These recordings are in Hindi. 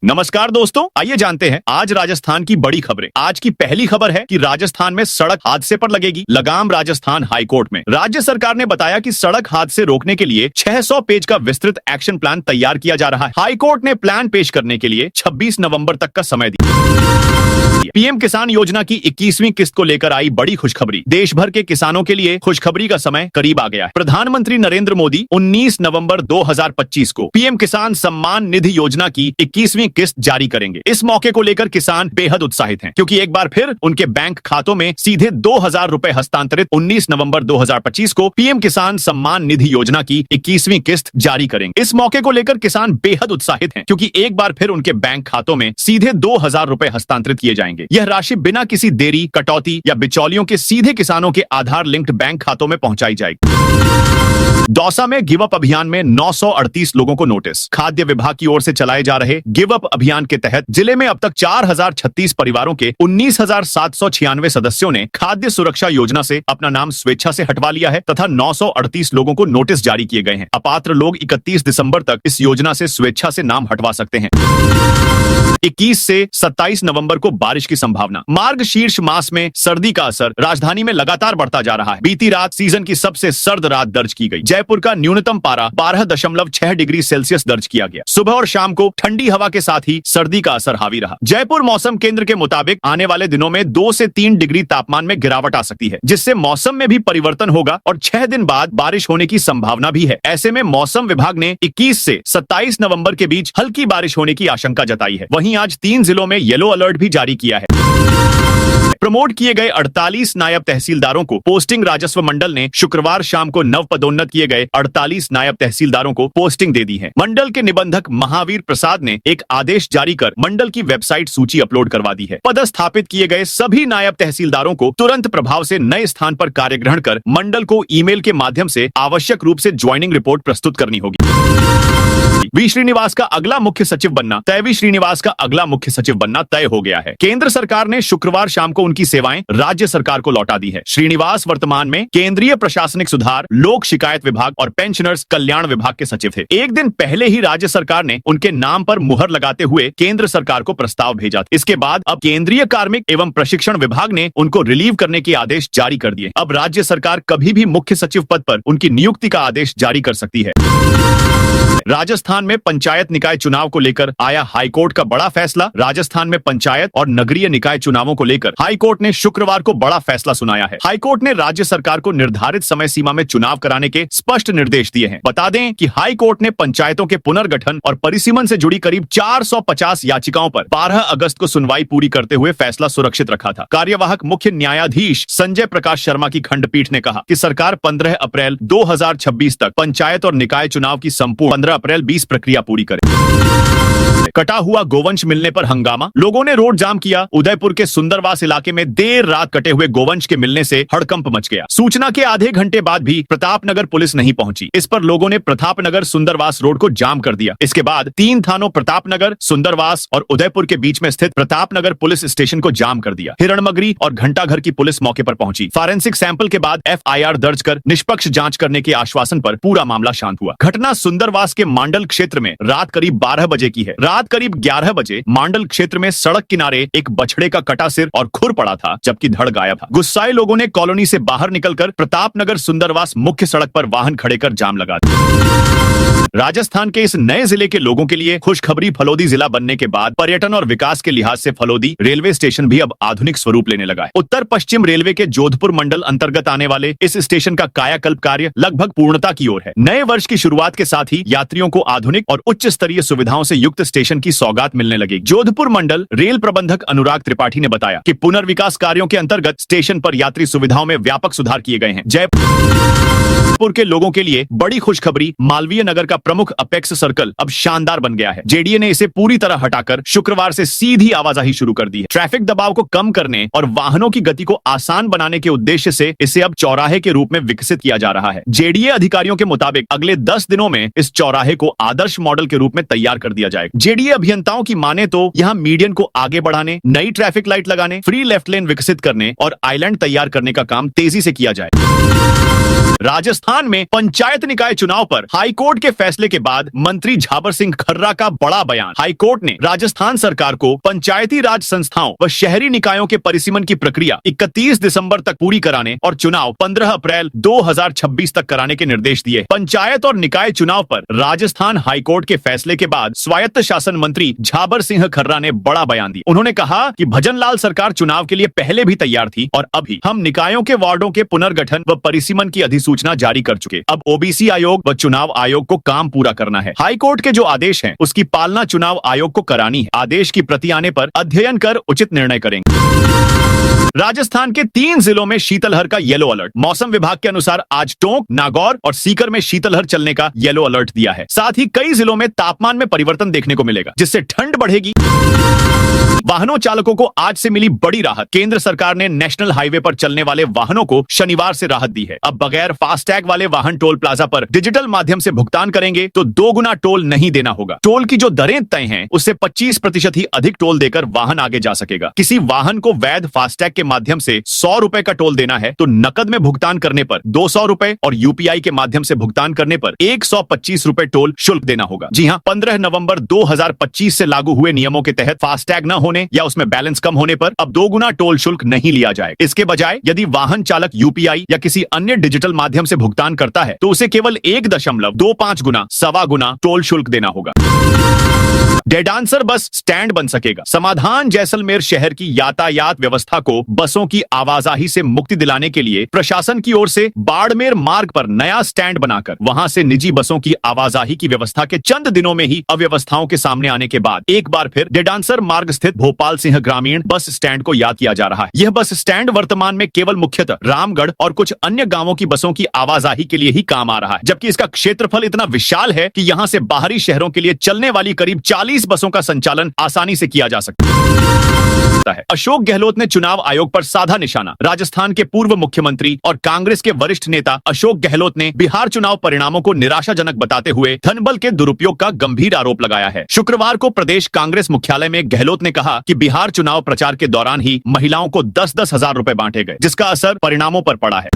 नमस्कार दोस्तों, आइए जानते हैं आज राजस्थान की बड़ी खबरें। आज की पहली खबर है कि राजस्थान में सड़क हादसे पर लगेगी लगाम। राजस्थान हाईकोर्ट में राज्य सरकार ने बताया कि सड़क हादसे रोकने के लिए 600 पेज का विस्तृत एक्शन प्लान तैयार किया जा रहा है। हाईकोर्ट ने प्लान पेश करने के लिए 26 नवंबर तक का समय दिया। पीएम किसान योजना की 21वीं किस्त को लेकर आई बड़ी खुशखबरी। देश भर के किसानों के लिए खुशखबरी का समय करीब आ गया है। प्रधानमंत्री नरेंद्र मोदी 19 नवंबर 2025 को पीएम किसान सम्मान निधि योजना की 21वीं किस्त जारी करेंगे। इस मौके को लेकर किसान बेहद उत्साहित हैं, क्योंकि एक बार फिर उनके बैंक खातों में सीधे 2000 रुपए हस्तांतरित 19 नवंबर 2025 को पीएम किसान सम्मान निधि योजना की 21वीं किस्त जारी करेंगे। इस मौके को लेकर किसान बेहद उत्साहित हैं, क्योंकि एक बार फिर उनके बैंक खातों में सीधे 2000 रुपए हस्तांतरित किए जाएंगे। यह राशि बिना किसी देरी, कटौती या बिचौलियों के सीधे किसानों के आधार लिंक्ड बैंक खातों में पहुंचाई जाएगी। दौसा में गिव अप अभियान में 938 लोगों को नोटिस। खाद्य विभाग की ओर से चलाए जा रहे गिव अप अभियान के तहत जिले में अब तक 4036 परिवारों के 19,796 सदस्यों ने खाद्य सुरक्षा योजना से अपना नाम स्वेच्छा से हटवा लिया है तथा 938 लोगों को नोटिस जारी किए गए हैं। अपात्र लोग 31 दिसंबर तक इस योजना से स्वेच्छा से नाम हटवा सकते हैं। 21 से 27 नवंबर को बारिश की संभावना। मार्ग शीर्ष मास में सर्दी का असर राजधानी में लगातार बढ़ता जा रहा है। बीती रात सीजन की सबसे सर्द रात दर्ज की गई। जयपुर का न्यूनतम पारा 12.6 डिग्री सेल्सियस दर्ज किया गया। सुबह और शाम को ठंडी हवा के साथ ही सर्दी का असर हावी रहा। जयपुर मौसम केंद्र के मुताबिक आने वाले दिनों में 2 से 3 डिग्री तापमान में गिरावट आ सकती है, जिससे मौसम में भी परिवर्तन होगा और 6 दिन बाद बारिश होने की संभावना भी है। ऐसे में मौसम विभाग ने 21 से 27 नवंबर के बीच हल्की बारिश होने की आशंका जताई है। वहीं आज 3 जिलों में येलो अलर्ट भी जारी किया है। प्रमोट किए गए 48 नायब तहसीलदारों को पोस्टिंग राजस्व मंडल ने शुक्रवार शाम को नव पदोन्नत किए गए 48 नायब तहसीलदारों को पोस्टिंग दे दी है। मंडल के निबंधक महावीर प्रसाद ने एक आदेश जारी कर मंडल की वेबसाइट सूची अपलोड करवा दी है। पदस्थापित किए गए सभी नायब तहसीलदारों को तुरंत प्रभाव से नए स्थान पर कार्य ग्रहण कर मंडल को ईमेल के माध्यम से आवश्यक रूप से ज्वाइनिंग रिपोर्ट प्रस्तुत करनी होगी। वी श्रीनिवास का अगला मुख्य सचिव बनना तय। वी श्रीनिवास का अगला मुख्य सचिव बनना तय हो गया है। केंद्र सरकार ने शुक्रवार शाम को उनकी सेवाएं राज्य सरकार को लौटा दी है। श्रीनिवास वर्तमान में केंद्रीय प्रशासनिक सुधार, लोक शिकायत विभाग और पेंशनर्स कल्याण विभाग के सचिव थे। एक दिन पहले ही राज्य सरकार ने उनके नाम पर मुहर लगाते हुए केंद्र सरकार को प्रस्ताव भेजा। इसके बाद अब केंद्रीय कार्मिक एवं प्रशिक्षण विभाग ने उनको रिलीव करने के आदेश जारी कर दिए। अब राज्य सरकार कभी भी मुख्य सचिव पद पर उनकी नियुक्ति का आदेश जारी कर सकती है। राजस्थान में पंचायत निकाय चुनाव को लेकर आया हाईकोर्ट का बड़ा फैसला। राजस्थान में पंचायत और नगरीय निकाय चुनावों को लेकर हाईकोर्ट ने शुक्रवार को बड़ा फैसला सुनाया है। हाईकोर्ट ने राज्य सरकार को निर्धारित समय सीमा में चुनाव कराने के स्पष्ट निर्देश दिए हैं। बता दें कि हाईकोर्ट ने पंचायतों के पुनर्गठन और परिसीमन से जुड़ी करीब 450 याचिकाओं पर 12 अगस्त को सुनवाई पूरी करते हुए फैसला सुरक्षित रखा था। कार्यवाहक मुख्य न्यायाधीश संजय प्रकाश शर्मा की खंडपीठ ने कहा कि सरकार 15 अप्रैल 2026 तक पंचायत और निकाय चुनाव की संपूर्ण 15 अप्रैल 20 प्रक्रिया पूरी करे। कटा हुआ गोवंश मिलने पर हंगामा। लोगों ने रोड जाम किया। उदयपुर के सुंदरवास इलाके में देर रात कटे हुए गोवंश के मिलने से हड़कंप मच गया। सूचना के आधे घंटे बाद भी प्रतापनगर पुलिस नहीं पहुंची। इस पर लोगों ने प्रतापनगर सुंदरवास रोड को जाम कर दिया। इसके बाद 3 थानों प्रतापनगर, सुंदरवास और उदयपुर के बीच में स्थित प्रतापनगर पुलिस स्टेशन को जाम कर दिया। हिरणमगरी और घंटाघर की पुलिस मौके पर पहुंची। फॉरेंसिक सैंपल के बाद FIR दर्ज कर निष्पक्ष जांच करने के आश्वासन पर पूरा मामला शांत हुआ। घटना सुंदरवास के मांडल क्षेत्र में रात करीब 12 बजे की है। रात करीब 11 बजे मांडल क्षेत्र में सड़क किनारे एक बछड़े का कटा सिर और खुर पड़ा था, जबकि धड़ गायब था। गुस्साए लोगों ने कॉलोनी से बाहर निकलकर प्रतापनगर सुंदरवास मुख्य सड़क पर वाहन खड़े कर जाम लगा दिया। राजस्थान के इस नए जिले के लोगों के लिए खुशखबरी। फलोदी जिला बनने के बाद पर्यटन और विकास के लिहाज से फलोदी रेलवे स्टेशन भी अब आधुनिक स्वरूप लेने लगा है। उत्तर पश्चिम रेलवे के जोधपुर मंडल अंतर्गत आने वाले इस स्टेशन का कायाकल्प कार्य लगभग पूर्णता की ओर है। नए वर्ष की शुरुआत के साथ ही यात्रियों को आधुनिक और उच्च स्तरीय सुविधाओं से युक्त स्टेशन की सौगात मिलने लगेगी। जोधपुर मंडल रेल प्रबंधक अनुराग त्रिपाठी ने बताया कि पुनर्विकास कार्यों के अंतर्गत स्टेशन पर यात्री सुविधाओं में व्यापक सुधार किए गए हैं। जयपुर के लोगों के लिए बड़ी खुशखबरी। मालवीय नगर का प्रमुख अपेक्स सर्कल अब शानदार बन गया है। JDA ने इसे पूरी तरह हटाकर शुक्रवार से सीधी आवाजाही शुरू कर दी है। ट्रैफिक दबाव को कम करने और वाहनों की गति को आसान बनाने के उद्देश्य से इसे अब चौराहे के रूप में विकसित किया जा रहा है। JDA अधिकारियों के मुताबिक अगले 10 दिनों में इस चौराहे को आदर्श मॉडल के रूप में तैयार कर दिया जाएगा। JDA अभियंताओं की माने तो यहाँ मीडियन को आगे बढ़ाने, नई ट्रैफिक लाइट लगाने, फ्री लेफ्ट लेन विकसित करने और आइलैंड तैयार करने का काम तेजी से किया जाए। राजस्थान में पंचायत निकाय चुनाव पर हाईकोर्ट के फैसले के बाद मंत्री झाबर सिंह खर्रा का बड़ा बयान। हाईकोर्ट ने राजस्थान सरकार को पंचायती राज संस्थाओं व शहरी निकायों के परिसीमन की प्रक्रिया 31 दिसंबर तक पूरी कराने और चुनाव 15 अप्रैल 2026 तक कराने के निर्देश दिए। पंचायत और निकाय चुनाव पर राजस्थान हाईकोर्ट के फैसले के बाद स्वायत्त शासन मंत्री झाबर सिंह खर्रा ने बड़ा बयान दिया। उन्होंने कहा कि भजनलाल सरकार चुनाव के लिए पहले भी तैयार थी और अभी हम निकायों के वार्डों के पुनर्गठन व परिसीमन की अधिसूचना जारी कर चुके। अब ओबीसी आयोग व चुनाव आयोग को काम पूरा करना है। हाईकोर्ट के जो आदेश हैं, उसकी पालना चुनाव आयोग को करानी है। आदेश की प्रति आने पर अध्ययन कर उचित निर्णय करेंगे। राजस्थान के 3 जिलों में शीतलहर का येलो अलर्ट। मौसम विभाग के अनुसार आज टोंक, नागौर और सीकर में शीतलहर चलने का येलो अलर्ट दिया है। साथ ही कई जिलों में तापमान में परिवर्तन देखने को मिलेगा, जिससे ठंड बढ़ेगी। वाहनों चालकों को आज से मिली बड़ी राहत। केंद्र सरकार ने नेशनल हाईवे पर चलने वाले वाहनों को शनिवार से राहत दी है। अब बगैर फास्टैग वाले वाहन टोल प्लाजा पर डिजिटल माध्यम से भुगतान करेंगे तो 2 गुना टोल नहीं देना होगा। टोल की जो दरें तय हैं, उससे 25% ही अधिक टोल देकर वाहन आगे जा सकेगा। किसी वाहन को वैध फास्टैग के माध्यम से 100 रुपए का टोल देना है तो नकद में भुगतान करने पर 200 रुपए और यूपीआई के माध्यम से भुगतान करने पर 125 रुपए टोल शुल्क देना होगा। जी हाँ, 15 नवंबर 2025 से लागू हुए नियमों के तहत फास्टैग न होने या उसमें बैलेंस कम होने पर अब 2 गुना टोल शुल्क नहीं लिया जाए। इसके बजाय यदि वाहन चालक यूपीआई या किसी अन्य डिजिटल माध्यम से भुगतान करता है तो उसे केवल 1.25 गुना, 1.25 गुना टोल शुल्क देना होगा। डेड आंसर बस स्टैंड बन सकेगा। समाधान जैसलमेर शहर की यातायात व्यवस्था को बसों की आवाजाही से मुक्ति दिलाने के लिए प्रशासन की ओर से बाड़मेर मार्ग पर नया स्टैंड बनाकर वहां से निजी बसों की आवाजाही की व्यवस्था के चंद दिनों में ही अव्यवस्थाओं के सामने आने के बाद एक बार फिर डेडांसर मार्ग स्थित भोपाल सिंह ग्रामीण बस स्टैंड को याद किया जा रहा है। यह बस स्टैंड वर्तमान में केवल मुख्यतः रामगढ़ और कुछ अन्य गांवों की बसों की आवाजाही के लिए ही काम आ रहा है, जबकि इसका क्षेत्रफल इतना विशाल है कि यहां से बाहरी शहरों के लिए चलने वाली करीब 40 बसों का संचालन आसानी से किया जा सकता है। अशोक गहलोत ने चुनाव आयोग पर साधा निशाना। राजस्थान के पूर्व मुख्यमंत्री और कांग्रेस के वरिष्ठ नेता अशोक गहलोत ने बिहार चुनाव परिणामों को निराशाजनक बताते हुए धनबल के दुरुपयोग का गंभीर आरोप लगाया है। शुक्रवार को प्रदेश कांग्रेस मुख्यालय में गहलोत ने कहा कि बिहार चुनाव प्रचार के दौरान ही महिलाओं को 10-10 हजार रुपए बांटे गए, जिसका असर परिणामों पर पड़ा है।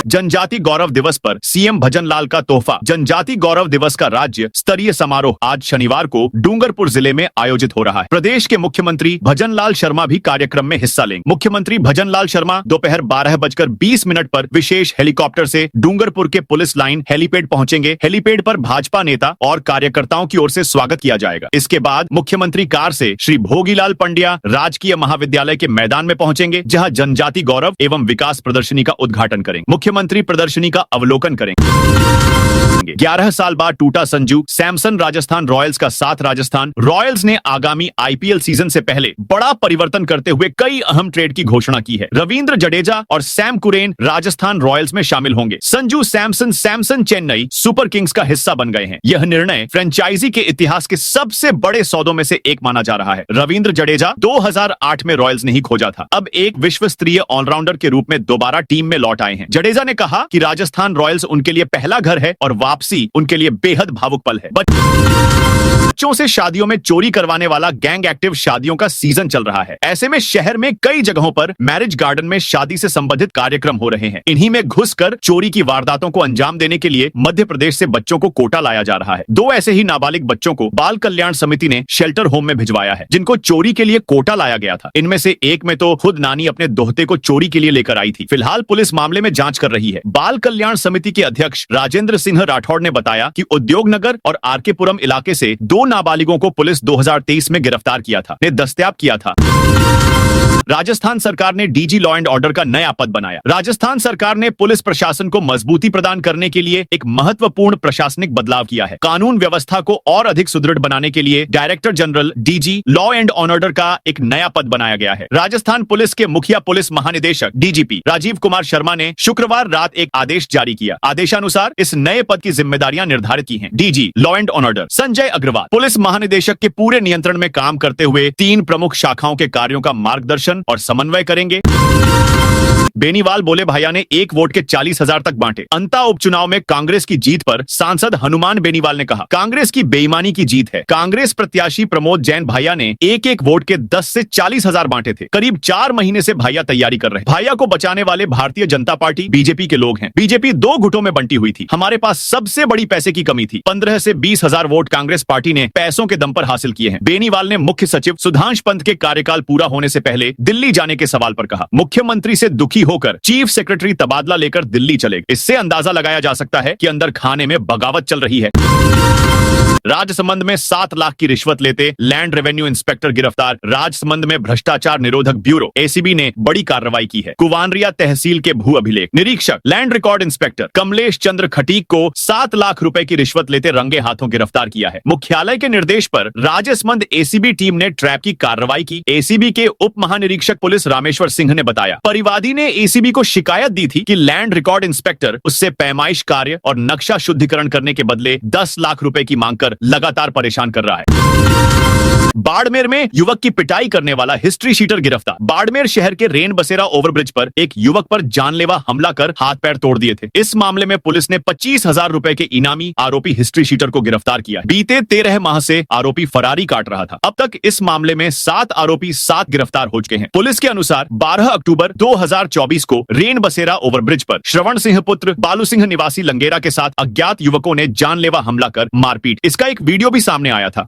जनजाति गौरव दिवस पर सीएम भजनलाल का तोहफा। जनजाति गौरव दिवस का राज्य स्तरीय समारोह आज शनिवार को डूंगरपुर जिले में आयोजित हो रहा है। प्रदेश के मुख्यमंत्री भजनलाल शर्मा भी कार्यक्रम में हिस्सा लेंगे। मुख्यमंत्री भजनलाल शर्मा दोपहर 12:20 पर विशेष हेलीकॉप्टर से डूंगरपुर के पुलिस लाइन हेलीपैड पहुंचेंगे। हेलीपैड पर भाजपा नेता और कार्यकर्ताओं की ओर से स्वागत किया जाएगा। इसके बाद मुख्यमंत्री कार से श्री भोगीलाल पंड्या राजकीय महाविद्यालय के मैदान में पहुंचेंगे, जहां जनजाति गौरव एवं विकास प्रदर्शनी का उद्घाटन करेंगे। मुख्यमंत्री प्रदर्शनी का अवलोकन करेंगे। 11 साल बाद टूटा संजू सैमसन राजस्थान रॉयल्स का साथ। राजस्थान रॉयल्स ने आगामी आईपीएल सीजन से पहले बड़ा परिवर्तन करते हुए कई अहम ट्रेड की घोषणा की है। रविंद्र जडेजा और सैम कुरेन राजस्थान रॉयल्स में शामिल होंगे। संजू सैमसन चेन्नई सुपर किंग्स का हिस्सा बन गए हैं। यह निर्णय फ्रेंचाइजी के इतिहास के सबसे बड़े सौदों में से एक माना जा रहा है। रविंद्र जडेजा 2008 में रॉयल्स ने ही खोजा था, अब एक विश्व स्तरीय ऑलराउंडर के रूप में दोबारा टीम में लौट आए हैं। जडेजा ने कहा कि राजस्थान रॉयल्स उनके लिए पहला घर है और वापसी उनके लिए बेहद भावुक पल है। बच्चों से शादियों में चोरी करवाने वाला गैंग एक्टिव शादियों का सीजन चल रहा है। ऐसे में शहर में कई जगहों पर मैरिज गार्डन में शादी से संबंधित कार्यक्रम हो रहे हैं। इन्हीं में घुसकर चोरी की वारदातों को अंजाम देने के लिए मध्य प्रदेश से बच्चों को कोटा लाया जा रहा है। 2 ऐसे ही नाबालिग बच्चों को बाल कल्याण समिति ने शेल्टर होम में भिजवाया है, जिनको चोरी के लिए कोटा लाया गया था। इनमें से एक में तो खुद नानी अपने दोहते को चोरी के लिए लेकर आई थी। फिलहाल पुलिस मामले में जांच कर रही है। बाल कल्याण समिति के अध्यक्ष राजेंद्र सिंह राठौड़ ने बताया कि उद्योग नगर और आरकेपुरम इलाके से 2 नाबालिगों को पुलिस 2023 में गिरफ्तार किया था, ने दस्तयाब किया था। राजस्थान सरकार ने डीजी लॉ एंड ऑर्डर का नया पद बनाया। राजस्थान सरकार ने पुलिस प्रशासन को मजबूती प्रदान करने के लिए एक महत्वपूर्ण प्रशासनिक बदलाव किया है। कानून व्यवस्था को और अधिक सुदृढ़ बनाने के लिए director general DG law and order का एक नया पद बनाया गया है। राजस्थान पुलिस के मुखिया पुलिस महानिदेशक डीजीपी राजीव कुमार शर्मा ने शुक्रवार रात एक आदेश जारी किया। आदेशानुसार इस नए पद की जिम्मेदारियां निर्धारित की हैं। DG law and order Sanjay Agarwal police महानिदेशक के पूरे नियंत्रण में काम करते हुए 3 प्रमुख शाखाओं के कार्यों का मार्गदर्शन और समन्वय करेंगे। बेनीवाल बोले भैया ने 1 वोट के 40,000 तक बांटे। अंता उपचुनाव में कांग्रेस की जीत पर सांसद हनुमान बेनीवाल ने कहा, कांग्रेस की बेईमानी की जीत है। कांग्रेस प्रत्याशी प्रमोद जैन भैया ने 1-1 वोट के 10 से 40,000 बांटे थे। करीब 4 महीने से भैया तैयारी कर रहे। भैया को बचाने वाले भारतीय जनता पार्टी बीजेपी के लोग हैं। बीजेपी 2 गुटों में बंटी हुई थी। हमारे पास सबसे बड़ी पैसे की कमी थी। 15 से 20,000 वोट कांग्रेस पार्टी ने पैसों के दम पर हासिल किए हैं। बेनीवाल ने मुख्य सचिव सुधांश पंत के कार्यकाल पूरा होने से पहले दिल्ली जाने के सवाल पर कहा, मुख्यमंत्री से दुखी होकर चीफ सेक्रेटरी तबादला लेकर दिल्ली चले। इससे अंदाजा लगाया जा सकता है कि अंदर खाने में बगावत चल रही है। राजसमंद में 7 लाख की रिश्वत लेते लैंड रेवेन्यू इंस्पेक्टर गिरफ्तार। राजसमंद में भ्रष्टाचार निरोधक ब्यूरो एसीबी ने बड़ी कार्रवाई की है। कुवानरिया तहसील के भू अभिलेख निरीक्षक लैंड रिकॉर्ड इंस्पेक्टर कमलेश चंद्र खटीक को 7 लाख रुपए की रिश्वत लेते रंगे हाथों गिरफ्तार किया है। मुख्यालय के निर्देश पर राजसमंद एसीबी टीम ने ट्रैप की कार्रवाई की। एसीबी के उप महानिरीक्षक पुलिस रामेश्वर सिंह ने बताया, परिवादी ने एसीबी को शिकायत दी थी कि लैंड रिकॉर्ड इंस्पेक्टर उससे पैमाइश कार्य और नक्शा शुद्धिकरण करने के बदले 10 लाख रुपए की मांग कर लगातार परेशान कर रहा है। बाड़मेर में युवक की पिटाई करने वाला हिस्ट्री शीटर गिरफ्तार। बाड़मेर शहर के रेन बसेरा ओवरब्रिज पर एक युवक पर जानलेवा हमला कर हाथ पैर तोड़ दिए थे। इस मामले में पुलिस ने 25,000 रुपए के इनामी आरोपी हिस्ट्री शीटर को गिरफ्तार किया है। बीते 13 माह से आरोपी फरारी काट रहा था। अब तक इस मामले में 7 आरोपी 7 गिरफ्तार हो चुके हैं। पुलिस के अनुसार 12 अक्टूबर 2024 को रेन बसेरा ओवरब्रिज पर श्रवण सिंह पुत्र बालू सिंह निवासी लंगेरा के साथ अज्ञात युवकों ने जानलेवा हमला कर मारपीट। इसका एक वीडियो भी सामने आया था।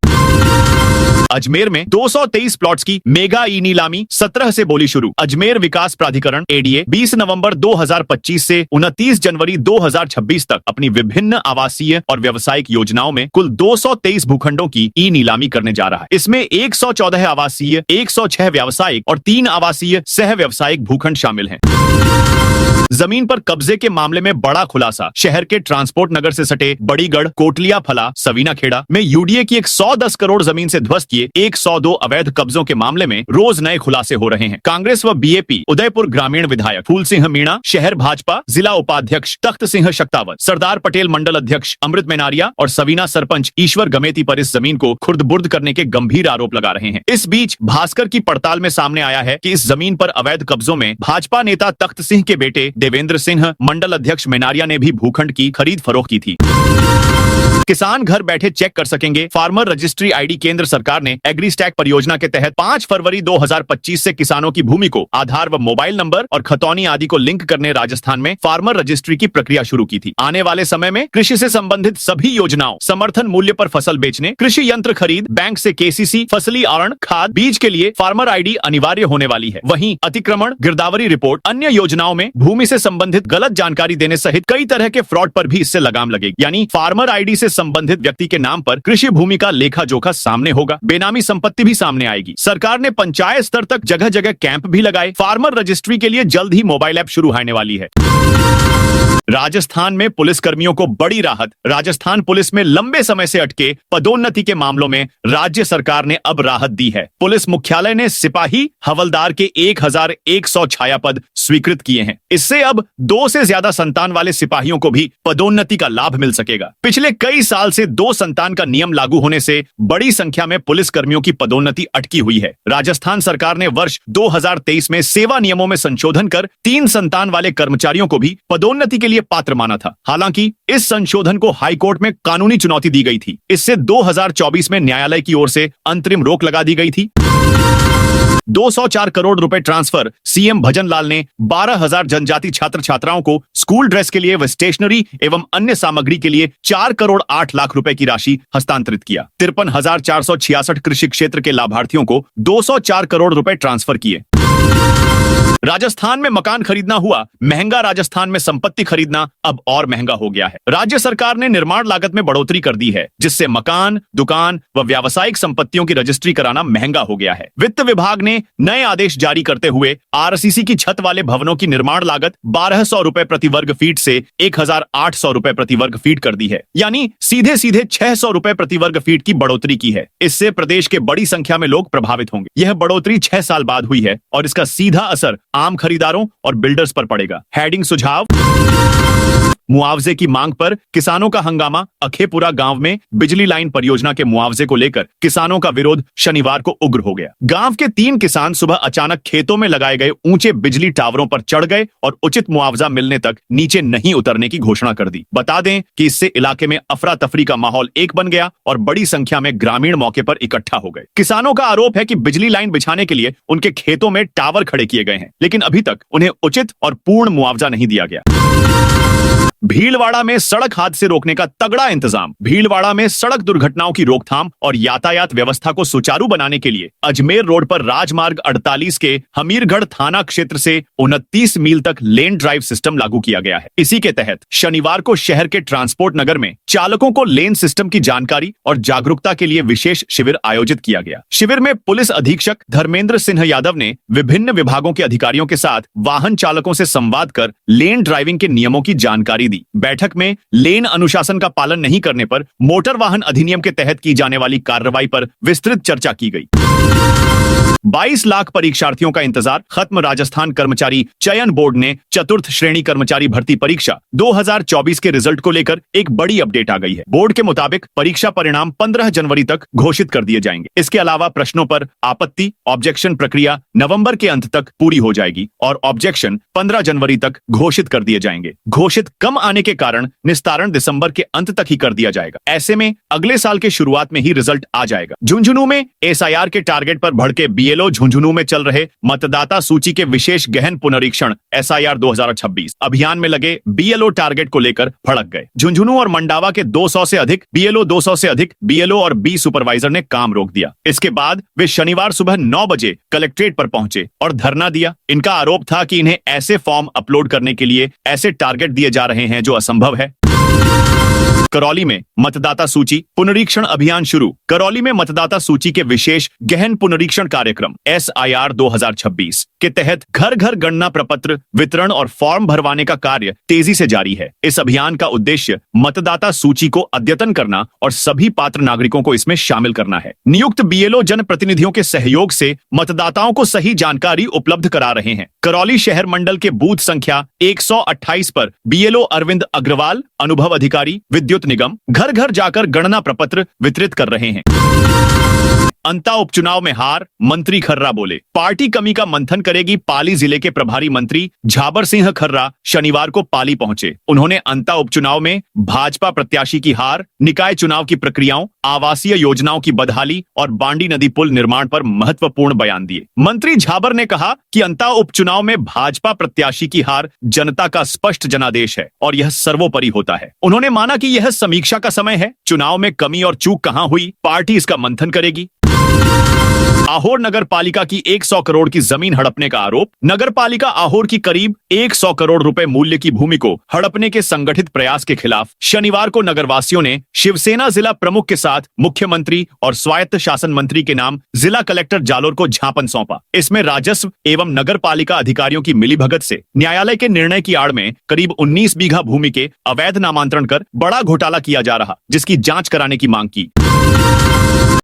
अजमेर में 223 प्लॉट्स की मेगा ई नीलामी 17 से बोली शुरू। अजमेर विकास प्राधिकरण एडीए 20 नवंबर 2025 से 29 जनवरी 2026 तक अपनी विभिन्न आवासीय और व्यावसायिक योजनाओं में कुल 223 भूखंडों की ई नीलामी करने जा रहा है। इसमें 114 आवासीय, 106 व्यावसायिक और 3 आवासीय सह व्यावसायिक भूखंड शामिल हैं। जमीन पर कब्जे के मामले में बड़ा खुलासा। शहर के ट्रांसपोर्ट नगर से सटे बड़ीगढ़, कोटलिया फला, सवीना खेड़ा में यूडीए की 110 करोड़ जमीन से ध्वस्त किए 102 अवैध कब्जों के मामले में रोज नए खुलासे हो रहे हैं। कांग्रेस व बीएपी उदयपुर ग्रामीण विधायक फूल सिंह मीणा, शहर भाजपा जिला उपाध्यक्ष तख्त सिंह शक्तावत, सरदार पटेल मंडल अध्यक्ष अमृत मेनारिया और सवीना सरपंच ईश्वर गमेती पर इस जमीन को खुर्द-बुर्द करने के गंभीर आरोप लगा रहे हैं। इस बीच भास्कर की पड़ताल में सामने आया है कि इस जमीन पर अवैध कब्जों में भाजपा नेता तख्त सिंह के बेटे देवेंद्र सिंह, मंडल अध्यक्ष मेनारिया ने भी भूखंड की खरीद फरोख्त की थी। किसान घर बैठे चेक कर सकेंगे फार्मर रजिस्ट्री आईडी। केंद्र सरकार ने एग्रीस्टैक परियोजना के तहत 5 फरवरी 2025 से किसानों की भूमि को आधार व मोबाइल नंबर और खतौनी आदि को लिंक करने राजस्थान में फार्मर रजिस्ट्री की प्रक्रिया शुरू की थी। आने वाले समय में कृषि से संबंधित सभी योजनाओं, समर्थन मूल्य पर फसल बेचने, कृषि यंत्र खरीद, बैंक से केसीसी, फसली आवरण, खाद, बीज के लिए फार्मर आईडी अनिवार्य होने वाली है। वहीं अतिक्रमण, गिरदावरी रिपोर्ट, अन्य योजनाओं में भूमि से संबंधित गलत जानकारी देने सहित कई तरह के फ्रॉड पर भी इससे लगाम लगेगी। यानी फार्मर आईडी से संबंधित व्यक्ति के नाम पर कृषि भूमि का लेखा जोखा सामने होगा, बेनामी संपत्ति भी सामने आएगी। सरकार ने पंचायत स्तर तक जगह जगह कैंप भी लगाए। फार्मर रजिस्ट्री के लिए जल्द ही मोबाइल ऐप शुरू होने वाली है। राजस्थान में पुलिस कर्मियों को बड़ी राहत। राजस्थान पुलिस में लंबे समय से अटके पदोन्नति के मामलों में राज्य सरकार ने अब राहत दी है। पुलिस मुख्यालय ने सिपाही हवलदार के 1100 छाया पद स्वीकृत किए हैं। इससे अब 2 से ज्यादा संतान वाले सिपाहियों को भी पदोन्नति का लाभ मिल सकेगा। पिछले कई साल से 2 संतान का नियम लागू होने से बड़ी संख्या में पुलिस कर्मियों की पदोन्नति अटकी हुई है। राजस्थान सरकार ने वर्ष 2023 में सेवा नियमों में संशोधन कर 3 संतान वाले कर्मचारियों को भी पदोन्नति के लिए पात्र माना था। हालांकि इस संशोधन को हाईकोर्ट में कानूनी चुनौती दी गई थी। इससे 2024 में न्यायालय की ओर से अंतरिम रोक लगा दी गई थी। 204 करोड़ रुपए ट्रांसफर। सीएम भजन लाल ने 12,000 जनजाति छात्र छात्राओं को स्कूल ड्रेस के लिए व स्टेशनरी एवं अन्य सामग्री के लिए 4 करोड़ 8 लाख रुपए की राशि हस्तांतरित किया। 53,466 कृषि क्षेत्र के लाभार्थियों को 204 करोड़ रुपए ट्रांसफर किए। राजस्थान में मकान खरीदना हुआ महंगा। राजस्थान में संपत्ति खरीदना अब और महंगा हो गया है। राज्य सरकार ने निर्माण लागत में बढ़ोतरी कर दी है, जिससे मकान, दुकान व व्यावसायिक संपत्तियों की रजिस्ट्री कराना महंगा हो गया है। वित्त विभाग ने नए आदेश जारी करते हुए आरसीसी की छत वाले भवनों की निर्माण लागत 1200 रुपए प्रति वर्ग फीट से 1800 रुपए प्रति वर्ग फीट कर दी है। यानी सीधे सीधे 600 रुपए प्रति वर्ग फीट की बढ़ोतरी की है। इससे प्रदेश के बड़ी संख्या में लोग प्रभावित होंगे। यह बढ़ोतरी 6 साल बाद हुई है और इसका सीधा असर आम खरीदारों और बिल्डर्स पर पड़ेगा। हेडिंग सुझाव। मुआवजे की मांग पर किसानों का हंगामा। अखेपुरा गांव में बिजली लाइन परियोजना के मुआवजे को लेकर किसानों का विरोध शनिवार को उग्र हो गया। गांव के 3 किसान सुबह अचानक खेतों में लगाए गए ऊंचे बिजली टावरों पर चढ़ गए और उचित मुआवजा मिलने तक नीचे नहीं उतरने की घोषणा कर दी। बता दें कि इससे इलाके में अफरा तफरी का माहौल एक बन गया और बड़ी संख्या में ग्रामीण मौके पर इकट्ठा हो गए। किसानों का आरोप है कि बिजली लाइन बिछाने के लिए उनके खेतों में टावर खड़े किए गए हैं, लेकिन अभी तक उन्हें उचित और पूर्ण मुआवजा नहीं दिया गया। भीलवाड़ा में सड़क हादसे रोकने का तगड़ा इंतजाम। भीलवाड़ा में सड़क दुर्घटनाओं की रोकथाम और यातायात व्यवस्था को सुचारू बनाने के लिए अजमेर रोड पर राजमार्ग 48 के हमीरगढ़ थाना क्षेत्र से 29 मील तक लेन ड्राइव सिस्टम लागू किया गया है। इसी के तहत शनिवार को शहर के ट्रांसपोर्ट नगर में चालकों को लेन सिस्टम की जानकारी और जागरूकता के लिए विशेष शिविर आयोजित किया गया। शिविर में पुलिस अधीक्षक धर्मेंद्र सिंह यादव ने विभिन्न विभागों के अधिकारियों के साथ वाहन चालकों से संवाद कर लेन ड्राइविंग के नियमों की जानकारी दी। बैठक में लेन अनुशासन का पालन नहीं करने पर मोटर वाहन अधिनियम के तहत की जाने वाली कार्रवाई पर विस्तृत चर्चा की गई। 22 लाख परीक्षार्थियों का इंतजार खत्म। राजस्थान कर्मचारी चयन बोर्ड ने चतुर्थ श्रेणी कर्मचारी भर्ती परीक्षा 2024 के रिजल्ट को लेकर एक बड़ी अपडेट आ गई है। बोर्ड के मुताबिक परीक्षा परिणाम 15 जनवरी तक घोषित कर दिए जाएंगे। इसके अलावा प्रश्नों पर आपत्ति ऑब्जेक्शन प्रक्रिया नवंबर के अंत तक पूरी हो जाएगी और ऑब्जेक्शन 15 जनवरी तक घोषित कर दिए जाएंगे। घोषित कम आने के कारण निस्तारण दिसंबर के अंत तक ही कर दिया जाएगा। ऐसे में अगले साल के शुरुआत में ही रिजल्ट आ जाएगा। झुंझुनू में एसआईआर के टारगेट पर भड़के बीएलओ। झुंझुनू में चल रहे मतदाता सूची के विशेष गहन पुनरीक्षण एसआईआर 2026 अभियान में लगे बीएलओ टारगेट को लेकर भड़क गए। झुंझुनू और मंडावा के 200 से अधिक बीएलओ 200 से अधिक बीएलओ और बी सुपरवाइजर ने काम रोक दिया। इसके बाद वे शनिवार सुबह 9 बजे कलेक्ट्रेट पर पहुंचे और धरना दिया। इनका आरोप था कि इन्हें ऐसे फॉर्म अपलोड करने के लिए ऐसे टारगेट दिए जा रहे हैं जो असंभव है। करौली में मतदाता सूची पुनरीक्षण अभियान शुरू। करौली में मतदाता सूची के विशेष गहन पुनरीक्षण कार्यक्रम एसआईआर 2026 के तहत घर घर गणना प्रपत्र वितरण और फॉर्म भरवाने का कार्य तेजी से जारी है। इस अभियान का उद्देश्य मतदाता सूची को अद्यतन करना और सभी पात्र नागरिकों को इसमें शामिल करना है। नियुक्त बीएलओ जनप्रतिनिधियों के सहयोग से मतदाताओं को सही जानकारी उपलब्ध करा रहे हैं। करौली शहर मंडल के बूथ संख्या 128 पर बीएलओ अरविंद अग्रवाल अनुभव अधिकारी विद्युत निगम घर घर जाकर गणना प्रपत्र वितरित कर रहे हैं। अंता उपचुनाव में हार, मंत्री खर्रा बोले। पार्टी कमी का मंथन करेगी। पाली जिले के प्रभारी मंत्री झाबर सिंह खर्रा शनिवार को पाली पहुंचे। उन्होंने अंता उपचुनाव में भाजपा प्रत्याशी की हार, निकाय चुनाव की प्रक्रियाओं, आवासीय योजनाओं की बदहाली और बांडी नदी पुल निर्माण पर महत्वपूर्ण बयान दिए। मंत्री झाबर ने कहा कि अंता उपचुनाव में भाजपा प्रत्याशी की हार जनता का स्पष्ट जनादेश है और यह सर्वोपरि होता है। उन्होंने माना कि यह समीक्षा का समय है। चुनाव में कमी और चूक कहां हुई, पार्टी इसका मंथन करेगी। आहोर नगर पालिका की 100 करोड़ की जमीन हड़पने का आरोप। नगर पालिका आहोर की करीब 100 करोड़ रुपए मूल्य की भूमि को हड़पने के संगठित प्रयास के खिलाफ शनिवार को नगरवासियों ने शिवसेना जिला प्रमुख के साथ मुख्यमंत्री और स्वायत्त शासन मंत्री के नाम जिला कलेक्टर जालोर को ज्ञापन सौंपा। इसमें राजस्व एवं नगर पालिका अधिकारियों की मिलीभगत से न्यायालय के निर्णय की आड़ में करीब 19 बीघा भूमि के अवैध नामांतरण कर बड़ा घोटाला किया जा रहा, जिसकी जांच कराने की मांग की।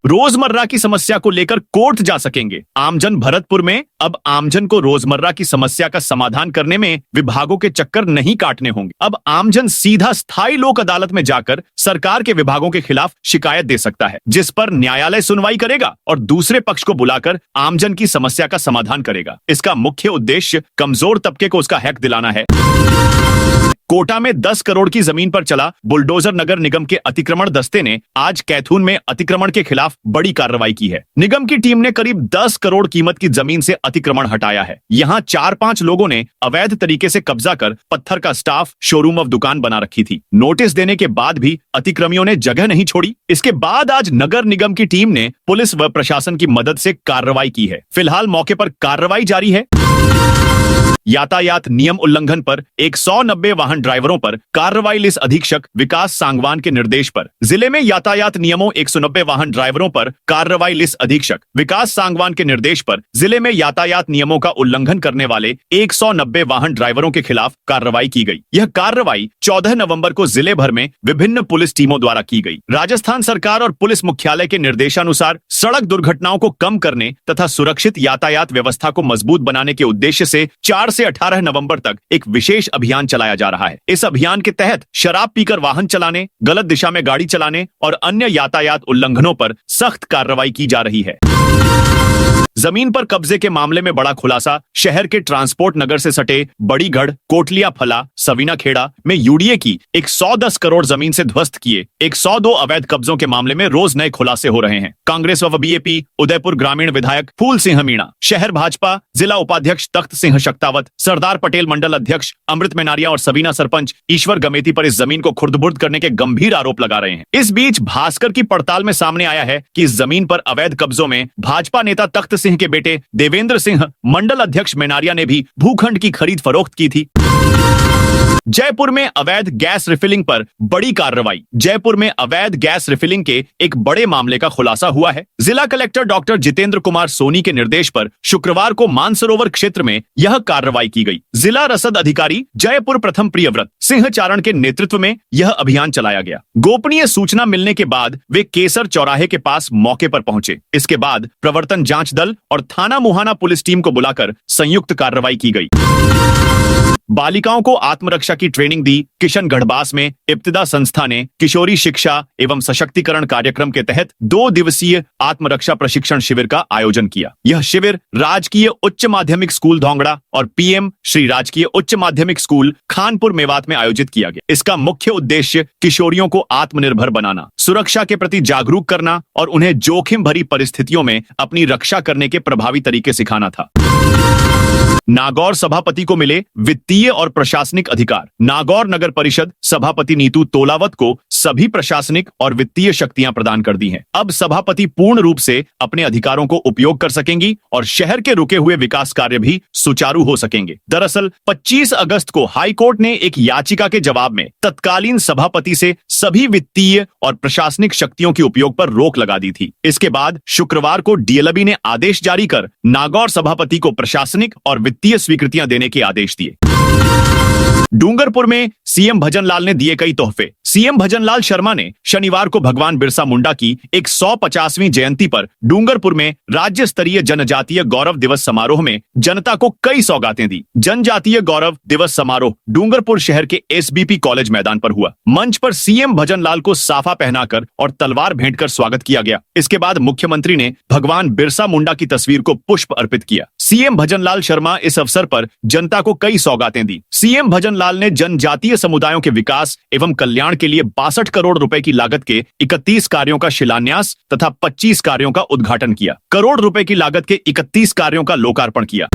रोजमर्रा की समस्या को लेकर कोर्ट जा सकेंगे आमजन। भरतपुर में अब आमजन को रोजमर्रा की समस्या का समाधान करने में विभागों के चक्कर नहीं काटने होंगे। अब आमजन सीधा स्थायी लोक अदालत में जाकर सरकार के विभागों के खिलाफ शिकायत दे सकता है, जिस पर न्यायालय सुनवाई करेगा और दूसरे पक्ष को बुलाकर आमजन की समस्या का समाधान करेगा। इसका मुख्य उद्देश्य कमजोर तबके को उसका हक दिलाना है। कोटा में 10 करोड़ की जमीन पर चला बुलडोजर। नगर निगम के अतिक्रमण दस्ते ने आज कैथून में अतिक्रमण के खिलाफ बड़ी कार्रवाई की है। निगम की टीम ने करीब 10 करोड़ कीमत की जमीन से अतिक्रमण हटाया है। यहां 4-5 लोगों ने अवैध तरीके से कब्जा कर पत्थर का स्टाफ, शोरूम ऑफ दुकान बना रखी थी। नोटिस देने के बाद भी अतिक्रमियों ने जगह नहीं छोड़ी। इसके बाद आज नगर निगम की टीम ने पुलिस व प्रशासन की मदद से कार्रवाई की है। फिलहाल मौके पर कार्रवाई जारी है। यातायात नियम उल्लंघन पर 190 वाहन ड्राइवरों पर कार्रवाई। लिस अधीक्षक विकास सांगवान के निर्देश पर जिले में यातायात नियमों 190 वाहन ड्राइवरों पर कार्रवाई। लिस अधीक्षक विकास सांगवान के निर्देश पर जिले में यातायात नियमों का उल्लंघन करने वाले 190 वाहन ड्राइवरों के खिलाफ कार्रवाई की गई। यह कार्रवाई 14 नवंबर को जिले भर में विभिन्न पुलिस टीमों द्वारा की गई। राजस्थान सरकार और पुलिस मुख्यालय के निर्देशानुसार सड़क दुर्घटनाओं को कम करने तथा सुरक्षित यातायात व्यवस्था को मजबूत बनाने के उद्देश्य से 4 से 18 नवंबर तक एक विशेष अभियान चलाया जा रहा है। इस अभियान के तहत शराब पीकर वाहन चलाने, गलत दिशा में गाड़ी चलाने और अन्य यातायात उल्लंघनों पर सख्त कार्रवाई की जा रही है। जमीन पर कब्जे के मामले में बड़ा खुलासा। शहर के ट्रांसपोर्ट नगर से सटे बड़ीगढ़, कोटलिया फला, सवीना खेड़ा में यूडीए की 110 करोड़ जमीन से ध्वस्त किए 102 अवैध कब्जों के मामले में रोज नए खुलासे हो रहे हैं। कांग्रेस व बीएपी उदयपुर ग्रामीण विधायक फूल सिंह मीणा, शहर भाजपा जिला उपाध्यक्ष तख्त सिंह शक्तावत, सरदार पटेल मंडल अध्यक्ष अमृत मेनारिया और सवीना सरपंच ईश्वर गमेती पर इस जमीन को खुर्द-बुर्द करने के गंभीर आरोप लगा रहे हैं। इस बीच भास्कर की पड़ताल में सामने आया है कि इस जमीन पर अवैध कब्जों में भाजपा नेता तख्त सिंह के बेटे देवेंद्र सिंह, मंडल अध्यक्ष मेनारिया ने भी भूखंड की खरीद फरोख्त की थी। जयपुर में अवैध गैस रिफिलिंग पर बड़ी कार्रवाई। जयपुर में अवैध गैस रिफिलिंग के एक बड़े मामले का खुलासा हुआ है। जिला कलेक्टर डॉक्टर जितेंद्र कुमार सोनी के निर्देश पर शुक्रवार को मानसरोवर क्षेत्र में यह कार्रवाई की गई। जिला रसद अधिकारी जयपुर प्रथम प्रियव्रत सिंह चारण के नेतृत्व में यह अभियान चलाया गया। गोपनीय सूचना मिलने के बाद वे केसर चौराहे के पास मौके पर पहुंचे। इसके बाद प्रवर्तन जांच दल और थाना मुहाना पुलिस टीम को बुलाकर संयुक्त कार्रवाई की गई। बालिकाओं को आत्मरक्षा की ट्रेनिंग दी। किशनगढ़बास में इब्तिदा संस्था ने किशोरी शिक्षा एवं सशक्तिकरण कार्यक्रम के तहत 2 दिवसीय आत्मरक्षा प्रशिक्षण शिविर का आयोजन किया। यह शिविर राजकीय उच्च माध्यमिक स्कूल धोंगड़ा और पीएम श्री राजकीय उच्च माध्यमिक स्कूल खानपुर मेवात में आयोजित किया गया। इसका मुख्य उद्देश्य किशोरियों को आत्मनिर्भर बनाना, सुरक्षा के प्रति जागरूक करना और उन्हें जोखिम भरी परिस्थितियों में अपनी रक्षा करने के प्रभावी तरीके सिखाना था। नागौर सभापति को मिले वित्तीय और प्रशासनिक अधिकार। नागौर नगर परिषद सभापति नीतू तोलावत को सभी प्रशासनिक और वित्तीय शक्तियां प्रदान कर दी हैं। अब सभापति पूर्ण रूप से अपने अधिकारों को उपयोग कर सकेंगी और शहर के रुके हुए विकास कार्य भी सुचारू हो सकेंगे। दरअसल 25 अगस्त को हाई कोर्ट ने एक याचिका के जवाब में तत्कालीन सभापति से सभी वित्तीय और प्रशासनिक शक्तियों के उपयोग पर रोक लगा दी थी। इसके बाद शुक्रवार को डीएलबी ने आदेश जारी कर नागौर सभापति को प्रशासनिक और वित्तीय स्वीकृतियां देने के आदेश दिए। डूंगरपुर में सीएम भजनलाल ने दिए कई तोहफे। सीएम भजनलाल शर्मा ने शनिवार को भगवान बिरसा मुंडा की 150वीं जयंती पर डूंगरपुर में राज्य स्तरीय जनजातीय गौरव दिवस समारोह में जनता को कई सौगातें दी। जनजातीय गौरव दिवस समारोह डूंगरपुर शहर के एसबीपी कॉलेज मैदान पर हुआ। मंच पर सीएम भजनलाल को साफा पहनाकर और तलवार भेंट कर स्वागत किया गया। इसके बाद मुख्यमंत्री ने भगवान बिरसा मुंडा की तस्वीर को पुष्प अर्पित किया। सीएम भजनलाल शर्मा इस अवसर पर जनता को कई सौगातें दी। सीएम भजनलाल ने जनजातीय समुदायों के विकास एवं कल्याण के लिए 62 करोड़ रुपए की लागत के 31 कार्यों का शिलान्यास तथा 25 कार्यों का उद्घाटन किया। करोड़ रुपए की लागत के 31 कार्यों का लोकार्पण किया।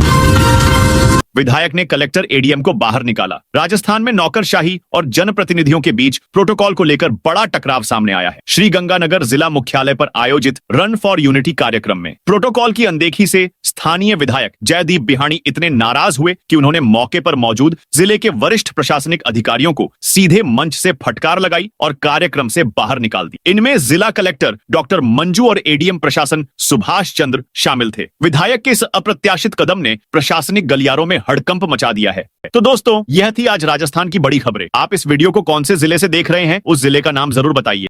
विधायक ने कलेक्टर एडीएम को बाहर निकाला। राजस्थान में नौकरशाही और जनप्रतिनिधियों के बीच प्रोटोकॉल को लेकर बड़ा टकराव सामने आया है। श्रीगंगानगर जिला मुख्यालय पर आयोजित रन फॉर यूनिटी कार्यक्रम में प्रोटोकॉल की अनदेखी से स्थानीय विधायक जयदीप बिहाणी इतने नाराज हुए कि उन्होंने मौके पर मौजूद जिले के वरिष्ठ प्रशासनिक अधिकारियों को सीधे मंच से फटकार लगाई और कार्यक्रम से बाहर निकाल दी। इनमें जिला कलेक्टर डॉक्टर मंजू और एडीएम प्रशासन सुभाष चंद्र शामिल थे। विधायक के इस अप्रत्याशित कदम ने प्रशासनिक गलियारों में हड़कंप मचा दिया है। तो दोस्तों, यह थी आज राजस्थान की बड़ी खबरें। आप इस वीडियो को कौन से जिले से देख रहे हैं, उस जिले का नाम जरूर बताइए।